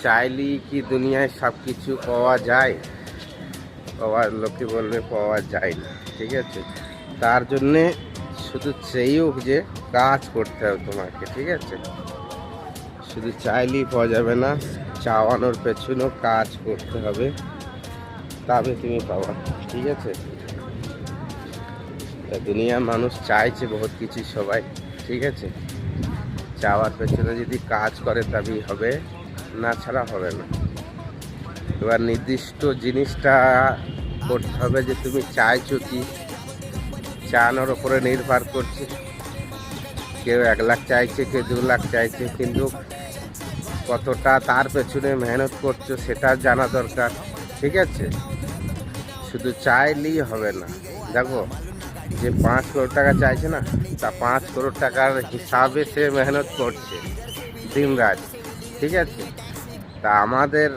চাইলেই কি দুনিয়ায় সব কিছু পাওয়া যায়? পাওয়ার লোকে বলবে পাওয়া যায় না, ঠিক আছে? তার জন্যে শুধু চেয়েও যে কাজ করতে হবে তোমাকে, ঠিক আছে? শুধু চাইলেই পাওয়া যাবে না, চাওয়ানোর পেছনেও কাজ করতে হবে, তবে তুমি পাবা, ঠিক আছে? তা দুনিয়ার মানুষ চাইছে বহুত কিছু সবাই, ঠিক আছে? চাওয়ার পেছনে যদি কাজ করে তবেই হবে, না ছাড়া হবে না। এবার নির্দিষ্ট জিনিসটা করতে হবে যে তুমি চাইছো কি, চানোর ওপরে নির্ভর করছে। কেউ 1 লাখ চাইছে, কেউ 2 লাখ চাইছে, কিন্তু কতটা তার পেছনে মেহনত করছো সেটা জানা দরকার, ঠিক আছে? শুধু চাইলেই হবে না। দেখো, যে 5 করোড় টাকা চাইছে না, তা 5 করোড় টাকার হিসাবে সে মেহনত করছে দিনরাত, ঠিক আছে? তা আমাদের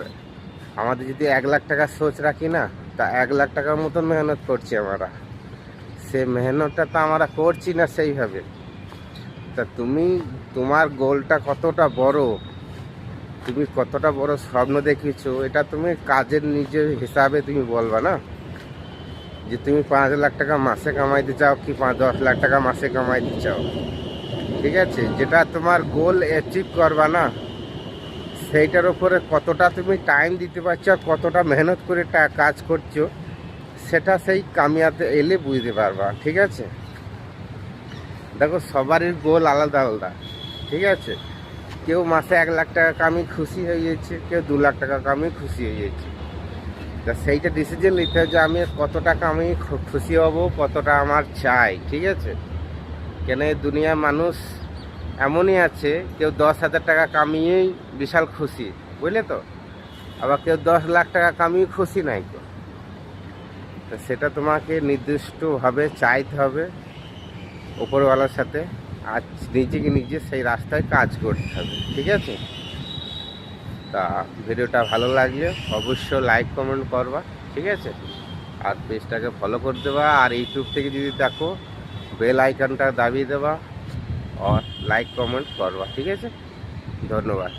যদি 1 লাখ টাকার সোচ রাখি না, তা 1 লাখ টাকার মতন মেহনত করছি আমরা। সে মেহনতটা তো আমরা করছি না সেইভাবে। তা তুমি তোমার গোলটা কতটা বড়, তুমি কতটা বড় স্বপ্ন দেখেছো, এটা তুমি কাজের নিজের হিসাবে তুমি বলবা না যে তুমি 5 লাখ টাকা মাসে কামাইতে চাও কি 10 লাখ টাকা মাসে কামাইতে চাও, ঠিক আছে? যেটা তোমার গোল অ্যাচিভ করবা না, সেইটার উপরে কতটা তুমি টাইম দিতে পারছো আর কতটা মেহনত করে কাজ করছো, সেটা সেই কামিয়াতে এলে বুঝতে পারবা, ঠিক আছে? দেখো, সবারই গোল আলাদা আলাদা, ঠিক আছে? কেউ মাসে 1 লাখ টাকা কামিয়ে খুশি হয়ে যাচ্ছে, কেউ 2 লাখ টাকা কামিয়ে খুশি হয়ে যাচ্ছে। তা সেইটা ডিসিশন নিতে হবে যে আমি কত টাকা আমি খুশি হব, কতটা আমার চাই, ঠিক আছে? কেন এই দুনিয়ার মানুষ এমনই আছে, কেউ 10,000 টাকা কামিয়েই বিশাল খুশি, বুঝলে তো? আবার কেউ 10 লাখ টাকা কামিয়ে খুশি নাই তো। তো সেটা তোমাকে নির্দিষ্টভাবে চাইতে হবে উপরওয়ালার সাথে, আর নিজেকে নিজে সেই রাস্তায় কাজ করতে হবে, ঠিক আছে? তা ভিডিওটা ভালো লাগলে অবশ্যই লাইক কমেন্ট করবা, ঠিক আছে? আর পেজটাকে ফলো করে দেবা, আর ইউটিউব থেকে যদি দেখো বেল আইকনটা দাবিয়ে দেবা আর লাইক কমেন্ট করবা, ঠিক আছে? ধন্যবাদ।